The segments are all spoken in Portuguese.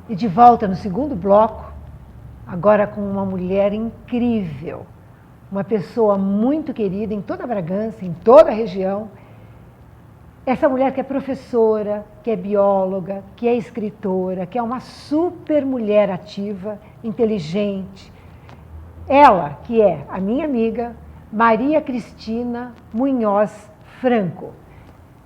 E de volta no segundo bloco, agora com uma mulher incrível, uma pessoa muito querida em toda Bragança, em toda a região. Essa mulher que é professora, que é bióloga, que é escritora, que é uma super mulher ativa, inteligente. Ela, que é a minha amiga, Maria Cristina Munhoz Franco.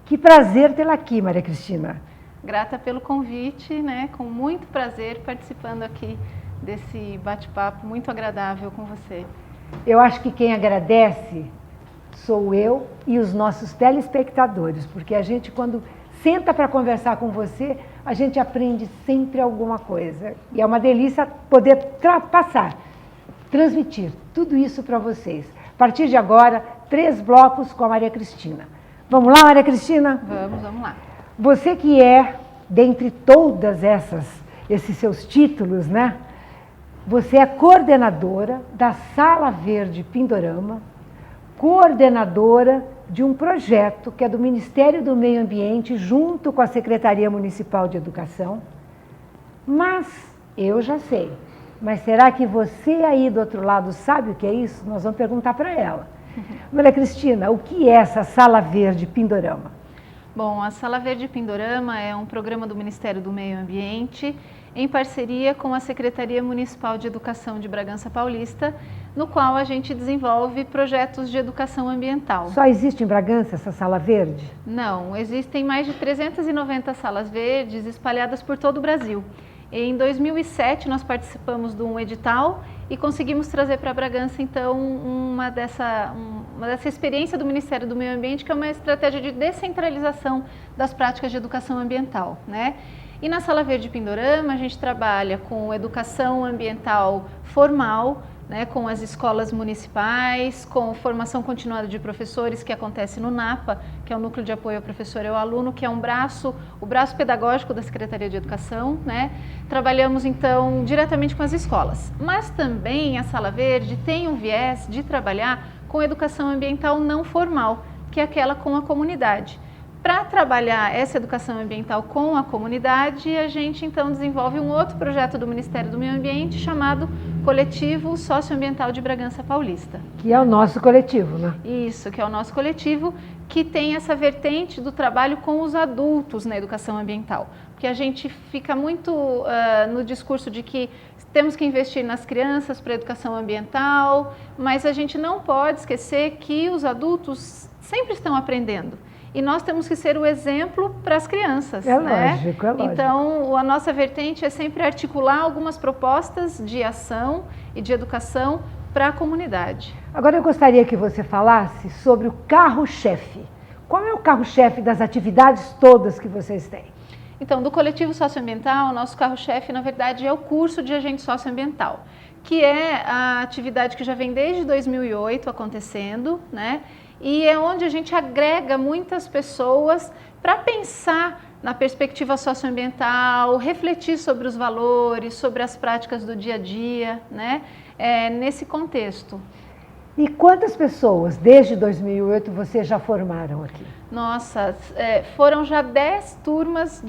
Que prazer tê-la aqui, Maria Cristina. Grata pelo convite, né? Com muito prazer participando aqui desse bate-papo muito agradável com você. Eu acho que quem agradece sou eu e os nossos telespectadores, porque a gente, quando senta para conversar com você, a gente aprende sempre alguma coisa. E é uma delícia poder transmitir tudo isso para vocês. A partir de agora, 3 blocos com a Maria Cristina. Vamos lá, Maria Cristina? Vamos lá. Você que é, dentre todas esses seus títulos, né? Você é coordenadora da Sala Verde Pindorama, coordenadora de um projeto que é do Ministério do Meio Ambiente, junto com a Secretaria Municipal de Educação. Mas, eu já sei, mas será que você aí do outro lado sabe o que é isso? Nós vamos perguntar para ela. Maria Cristina, o que é essa Sala Verde Pindorama? Bom, a Sala Verde Pindorama é um programa do Ministério do Meio Ambiente, em parceria com a Secretaria Municipal de Educação de Bragança Paulista, no qual a gente desenvolve projetos de educação ambiental. Só existe em Bragança essa Sala Verde? Não, existem mais de 390 salas verdes espalhadas por todo o Brasil. Em 2007 nós participamos de um edital e conseguimos trazer para Bragança então uma dessa experiência do Ministério do Meio Ambiente, que é uma estratégia de descentralização das práticas de educação ambiental, né? E na Sala Verde Pindorama a gente trabalha com educação ambiental formal, né, com as escolas municipais, com formação continuada de professores, que acontece no NAPA, que é o Núcleo de Apoio ao Professor e ao Aluno, que é o braço pedagógico da Secretaria de Educação, né? Trabalhamos então diretamente com as escolas, mas também a Sala Verde tem um viés de trabalhar com educação ambiental não formal, que é aquela com a comunidade. Para trabalhar essa educação ambiental com a comunidade, a gente então desenvolve um outro projeto do Ministério do Meio Ambiente chamado Coletivo Socioambiental de Bragança Paulista. Que é o nosso coletivo, né? Isso, que é o nosso coletivo, que tem essa vertente do trabalho com os adultos na educação ambiental. Porque a gente fica muito no discurso de que temos que investir nas crianças para a educação ambiental, mas a gente não pode esquecer que os adultos sempre estão aprendendo. E nós temos que ser o exemplo para as crianças. É né? lógico, é lógico. Então, a nossa vertente é sempre articular algumas propostas de ação e de educação para a comunidade. Agora eu gostaria que você falasse sobre o carro-chefe. Qual é o carro-chefe das atividades todas que vocês têm? Então, do Coletivo Socioambiental, o nosso carro-chefe, na verdade, é o curso de agente socioambiental, que é a atividade que já vem desde 2008 acontecendo, né? E é onde a gente agrega muitas pessoas para pensar na perspectiva socioambiental, refletir sobre os valores, sobre as práticas do dia a dia, né? Nesse contexto. E quantas pessoas, desde 2008, vocês já formaram aqui? Nossa, foram já 10 turmas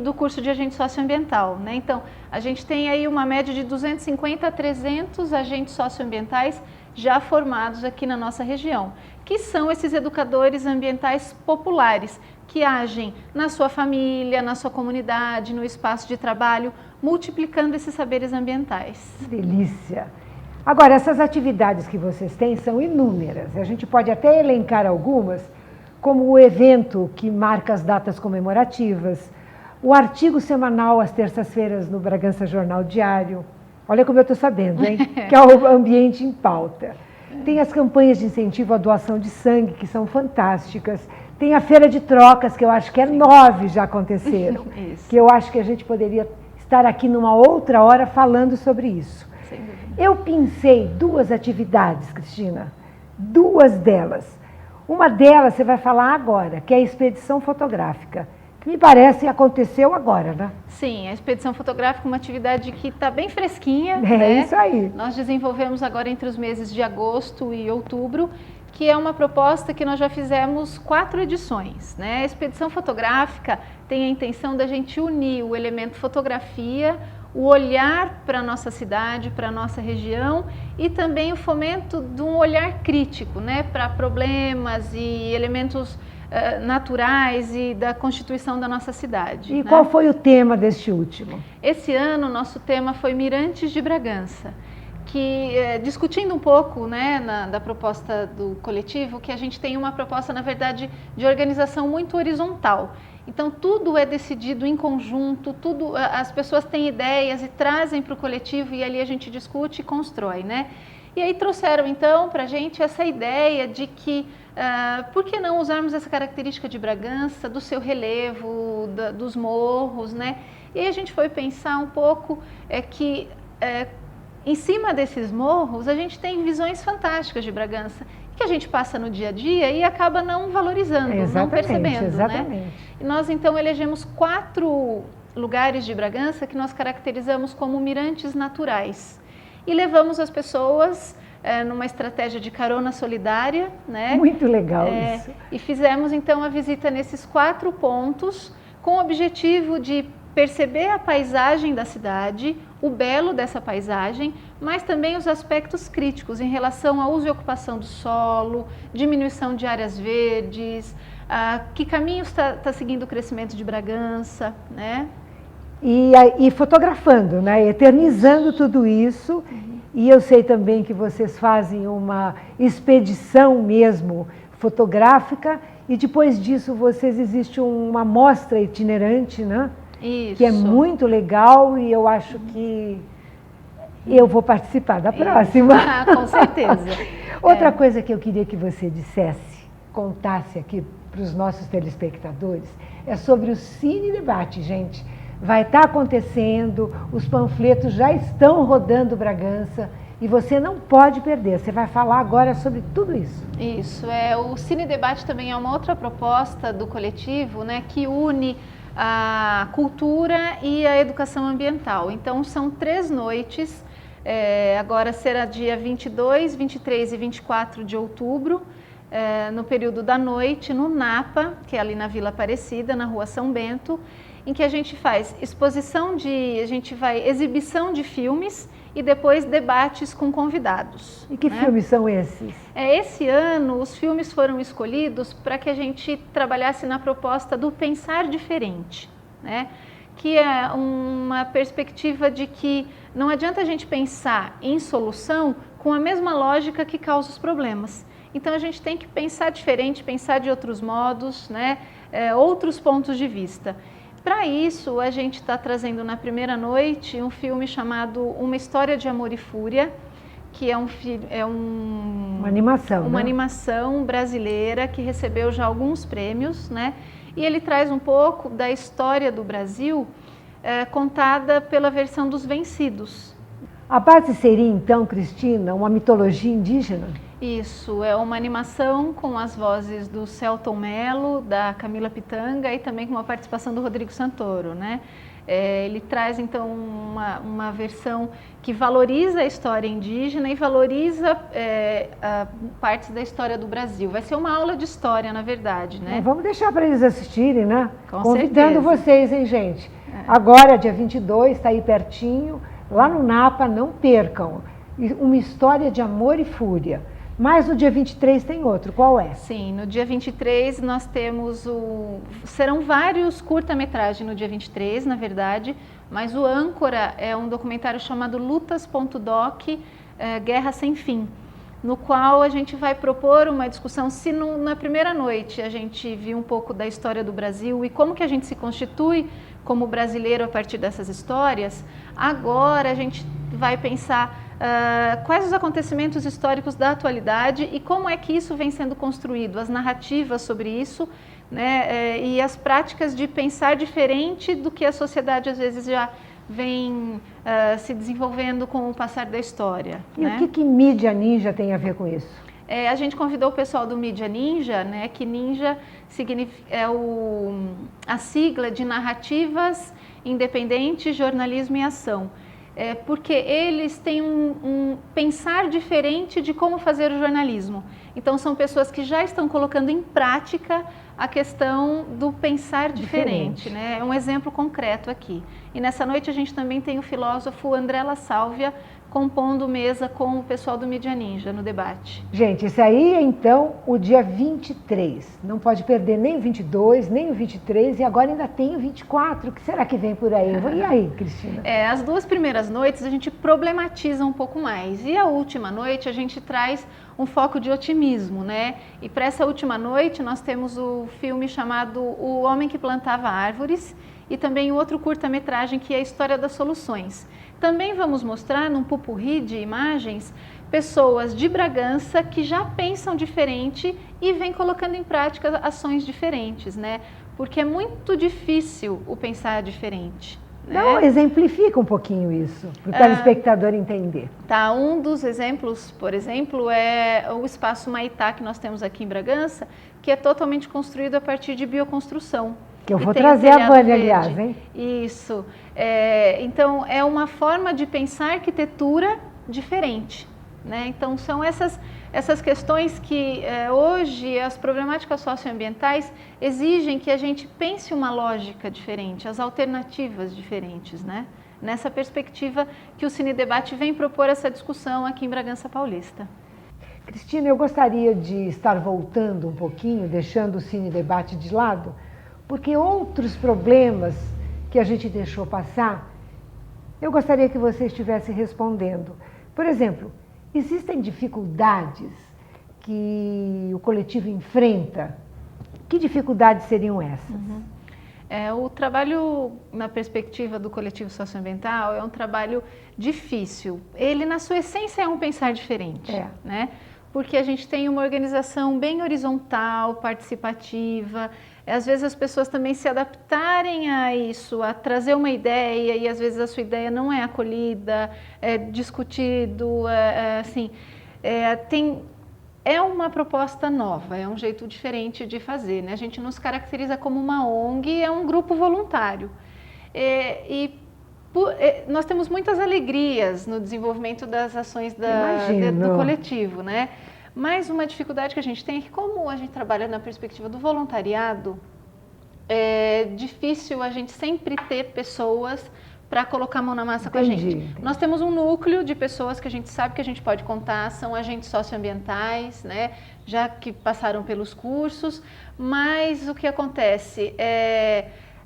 do curso de agente socioambiental, né? Então, a gente tem aí uma média de 250 a 300 agentes socioambientais já formados aqui na nossa região, que são esses educadores ambientais populares, que agem na sua família, na sua comunidade, no espaço de trabalho, multiplicando esses saberes ambientais. Delícia! Agora, essas atividades que vocês têm são inúmeras. A gente pode até elencar algumas, como o evento que marca as datas comemorativas, o artigo semanal às terças-feiras no Bragança Jornal Diário. Olha como eu estou sabendo, hein? Que é o Ambiente em Pauta. Tem as campanhas de incentivo à doação de sangue, que são fantásticas. Tem a feira de trocas, que eu acho que 9 já aconteceram. Isso. Que eu acho que a gente poderia estar aqui numa outra hora falando sobre isso. Sem dúvida. Eu pensei 2 atividades, Cristina. 2 delas. Uma delas você vai falar agora, que é a expedição fotográfica. Que me parece aconteceu agora, né? Sim, a expedição fotográfica é uma atividade que está bem fresquinha. É né? isso aí. Nós desenvolvemos agora entre os meses de agosto e outubro, que é uma proposta que nós já fizemos 4 edições. Né? A expedição fotográfica tem a intenção da gente unir o elemento fotografia, o olhar para a nossa cidade, para a nossa região e também o fomento de um olhar crítico, né, para problemas e elementos naturais e da constituição da nossa cidade. E qual foi o tema deste último? Esse ano, nosso tema foi Mirantes de Bragança, que discutindo um pouco, né, da proposta do coletivo, que a gente tem uma proposta, na verdade, de organização muito horizontal. Então, tudo é decidido em conjunto, as pessoas têm ideias e trazem para o coletivo e ali a gente discute e constrói, né? E aí trouxeram, então, para a gente essa ideia de que, por que não usarmos essa característica de Bragança, do seu relevo, dos morros, né? E aí a gente foi pensar um pouco que, em cima desses morros, a gente tem visões fantásticas de Bragança, que a gente passa no dia a dia e acaba não valorizando, não percebendo, exatamente. Né? E nós, então, elegemos 4 lugares de Bragança que nós caracterizamos como mirantes naturais. E levamos as pessoas numa estratégia de carona solidária, né? Muito legal isso. E fizemos então a visita nesses 4 pontos com o objetivo de perceber a paisagem da cidade, o belo dessa paisagem, mas também os aspectos críticos em relação ao uso e ocupação do solo, diminuição de áreas verdes, que caminhos está seguindo o crescimento de Bragança, né? E fotografando, né? Eternizando tudo isso. E eu sei também que vocês fazem uma expedição mesmo fotográfica e depois disso existe uma mostra itinerante, né? Isso. Que é muito legal e eu acho que eu vou participar da próxima. Com certeza. Outra coisa que eu queria que você contasse aqui para os nossos telespectadores, é sobre o Cine Debate, gente. Vai estar acontecendo, os panfletos já estão rodando Bragança e você não pode perder. Você vai falar agora sobre tudo isso. Isso, o Cine Debate também é uma outra proposta do coletivo, né, que une a cultura e a educação ambiental. Então, são 3 noites, agora será dia 22, 23 e 24 de outubro, no período da noite, no Napa, que é ali na Vila Aparecida, na Rua São Bento, em que a gente faz exibição de filmes e depois debates com convidados. E que filmes são esses? Esse ano, os filmes foram escolhidos para que a gente trabalhasse na proposta do pensar diferente, né? Que é uma perspectiva de que não adianta a gente pensar em solução com a mesma lógica que causa os problemas. Então, a gente tem que pensar diferente, pensar de outros modos, né? Outros pontos de vista. Para isso, a gente está trazendo na primeira noite um filme chamado Uma História de Amor e Fúria, que é uma animação, né? Animação brasileira que recebeu já alguns prêmios, né? E ele traz um pouco da história do Brasil, contada pela versão dos vencidos. A base seria, então, Cristina, uma mitologia indígena? Isso, é uma animação com as vozes do Celton Mello, da Camila Pitanga e também com a participação do Rodrigo Santoro, né? Ele traz, então, uma versão que valoriza a história indígena e valoriza partes da história do Brasil. Vai ser uma aula de história, na verdade, né? Vamos deixar para eles assistirem, né? Com Convidando certeza. Vocês, hein, gente? Agora, dia 22, está aí pertinho, lá no Napa, não percam. Uma História de Amor e Fúria. Mas no dia 23 tem outro, qual é? Sim, no dia 23 nós temos serão vários curta-metragens no dia 23, na verdade, mas o âncora é um documentário chamado Lutas.doc, Guerra Sem Fim, no qual a gente vai propor uma discussão se na primeira noite a gente viu um pouco da história do Brasil e como que a gente se constitui como brasileiro a partir dessas histórias, agora a gente vai pensar quais os acontecimentos históricos da atualidade e como é que isso vem sendo construído, as narrativas sobre isso, né, e as práticas de pensar diferente do que a sociedade às vezes já vem se desenvolvendo com o passar da história. E né? o que Mídia Ninja tem a ver com isso? A gente convidou o pessoal do Mídia Ninja, né, que Ninja é a sigla de Narrativas Independentes, Jornalismo e Ação. Porque eles têm um pensar diferente de como fazer o jornalismo. Então, são pessoas que já estão colocando em prática a questão do pensar diferente, né? É um exemplo concreto aqui. E nessa noite a gente também tem o filósofo André La Sálvia compondo mesa com o pessoal do Mídia Ninja no debate. Gente, esse aí é então o dia 23. Não pode perder nem o 22, nem o 23 e agora ainda tem o 24. O que será que vem por aí? E aí, Cristina? As 2 primeiras noites a gente problematiza um pouco mais e a última noite a gente traz um foco de otimismo, né? E para essa última noite nós temos o filme chamado O Homem que Plantava Árvores e também o outro curta-metragem que é a História das Soluções. Também vamos mostrar num pupurri de imagens pessoas de Bragança que já pensam diferente e vêm colocando em prática ações diferentes, né? Porque é muito difícil o pensar diferente. Não, exemplifica um pouquinho isso, para o telespectador entender. Tá, um dos exemplos, por exemplo, é o Espaço Maitá que nós temos aqui em Bragança, que é totalmente construído a partir de bioconstrução. Que eu vou trazer a Vânia, aliás, hein? Isso. Então, é uma forma de pensar arquitetura diferente, né? Então, são essas questões que hoje as problemáticas socioambientais exigem que a gente pense uma lógica diferente, as alternativas diferentes, né? Nessa perspectiva que o Cine Debate vem propor essa discussão aqui em Bragança Paulista. Cristina, eu gostaria de estar voltando um pouquinho, deixando o Cine Debate de lado, porque outros problemas que a gente deixou passar, eu gostaria que você estivesse respondendo. Por exemplo, existem dificuldades que o coletivo enfrenta? Que dificuldades seriam essas? O trabalho na perspectiva do coletivo socioambiental é um trabalho difícil. Ele, na sua essência, é um pensar diferente, né? Porque a gente tem uma organização bem horizontal, participativa. Às vezes as pessoas também se adaptarem a isso, a trazer uma ideia e às vezes a sua ideia não é acolhida, é discutido, é uma proposta nova, é um jeito diferente de fazer, né? A gente nos caracteriza como uma ONG, é um grupo voluntário. Nós temos muitas alegrias no desenvolvimento das ações do coletivo, né? Mas uma dificuldade que a gente tem é que, como a gente trabalha na perspectiva do voluntariado, é difícil a gente sempre ter pessoas para colocar a mão na massa com a gente. Nós temos um núcleo de pessoas que a gente sabe que a gente pode contar, são agentes socioambientais, né? Já que passaram pelos cursos, mas o que acontece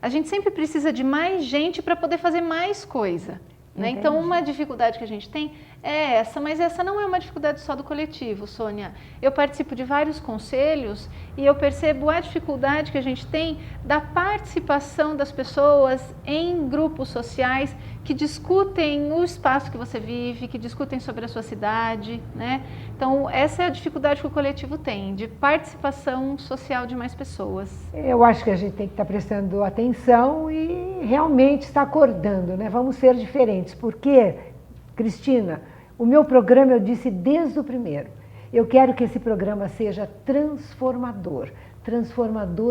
a gente sempre precisa de mais gente para poder fazer mais coisa. Né? Então, uma dificuldade que a gente tem é essa, mas essa não é uma dificuldade só do coletivo, Sônia. Eu participo de vários conselhos e eu percebo a dificuldade que a gente tem da participação das pessoas em grupos sociais que discutem o espaço que você vive, que discutem sobre a sua cidade, né? Então, essa é a dificuldade que o coletivo tem, de participação social de mais pessoas. Eu acho que a gente tem que estar prestando atenção e realmente estar acordando, né? Vamos ser diferentes, porque, Cristina, o meu programa, eu disse desde o primeiro, eu quero que esse programa seja transformador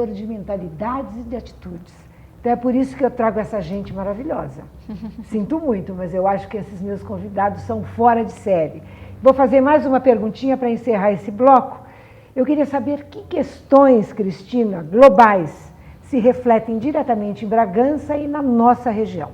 de mentalidades e de atitudes. Então é por isso que eu trago essa gente maravilhosa. Sinto muito, mas eu acho que esses meus convidados são fora de série. Vou fazer mais uma perguntinha para encerrar esse bloco. Eu queria saber que questões, Cristina, globais, se refletem diretamente em Bragança e na nossa região.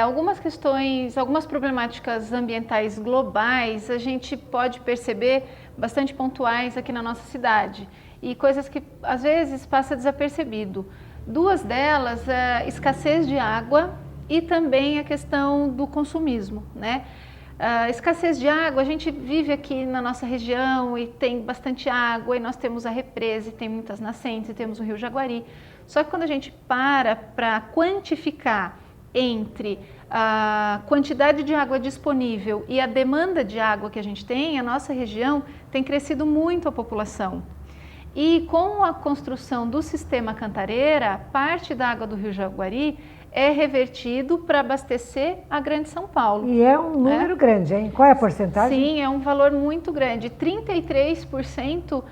Algumas questões, algumas problemáticas ambientais globais a gente pode perceber bastante pontuais aqui na nossa cidade e coisas que às vezes passa desapercebido. Duas delas é a escassez de água e também a questão do consumismo, né? A escassez de água, a gente vive aqui na nossa região e tem bastante água e nós temos a represa e tem muitas nascentes e temos o Rio Jaguari. Só que quando a gente para quantificar entre a quantidade de água disponível e a demanda de água que a gente tem, a nossa região tem crescido muito a população. E com a construção do sistema Cantareira, parte da água do Rio Jaguari é revertido para abastecer a Grande São Paulo. E é um número grande, hein? Qual é a porcentagem? Sim, é um valor muito grande. 33%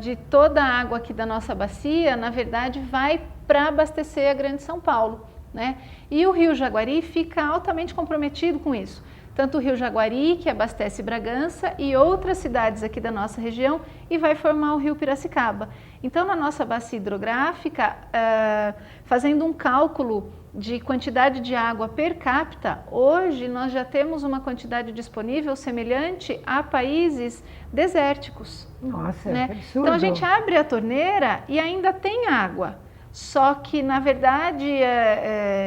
de toda a água aqui da nossa bacia, na verdade, vai para abastecer a Grande São Paulo, né? E o Rio Jaguari fica altamente comprometido com isso. tanto o rio Jaguari, que abastece Bragança, e outras cidades aqui da nossa região, e vai formar o rio Piracicaba. Então, na nossa bacia hidrográfica, fazendo um cálculo de quantidade de água per capita, hoje nós já temos uma quantidade disponível semelhante a países desérticos. Nossa, né? que absurdo. Então a gente abre a torneira e ainda tem água. Só que, na verdade,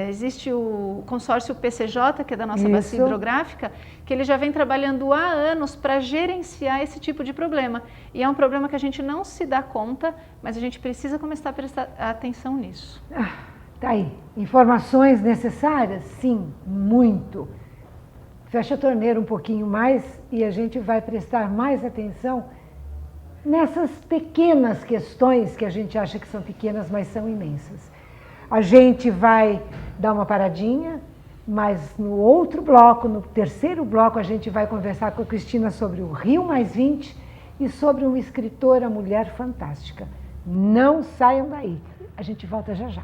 existe o consórcio PCJ, que é da nossa bacia hidrográfica, que ele já vem trabalhando há anos para gerenciar esse tipo de problema. E é um problema que a gente não se dá conta, mas a gente precisa começar a prestar atenção nisso. Tá aí. Informações necessárias? Sim, muito. Fecha a torneira um pouquinho mais e a gente vai prestar mais atenção nessas pequenas questões que a gente acha que são pequenas, mas são imensas. A gente vai dar uma paradinha, mas no outro bloco, no terceiro bloco, a gente vai conversar com a Cristina sobre o Rio Mais 20 e sobre uma escritora mulher fantástica. Não saiam daí. A gente volta já já.